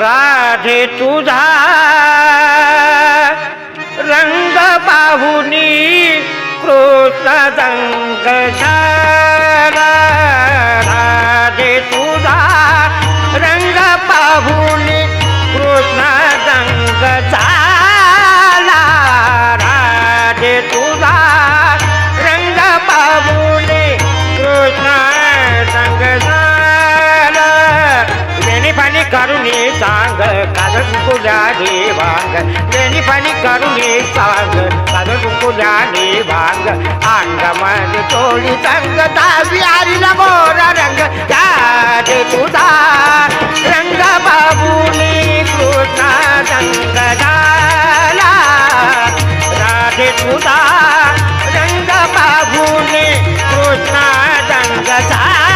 राधे तुझा रंग पाहुनी कृष्ण रंग झाला राधे तुझा रंग पाहुनी कृष्ण रंग झाला राधे तुझा रंग पाहुनी कृष्ण रंग झाला वेणी पाणी करुणी सांग कागद कुंकुल्या देवांग वेणी पाणी करुणी सांग कागद कुंकुल्या देवांग अंगमध्ये चोळी संग दावी आरीला मोरा रंग राधे तुझा रंग बाबुनी कृष्ण रंग झाला राधे तुझा रंग बाबुनी कृष्ण रंग झाला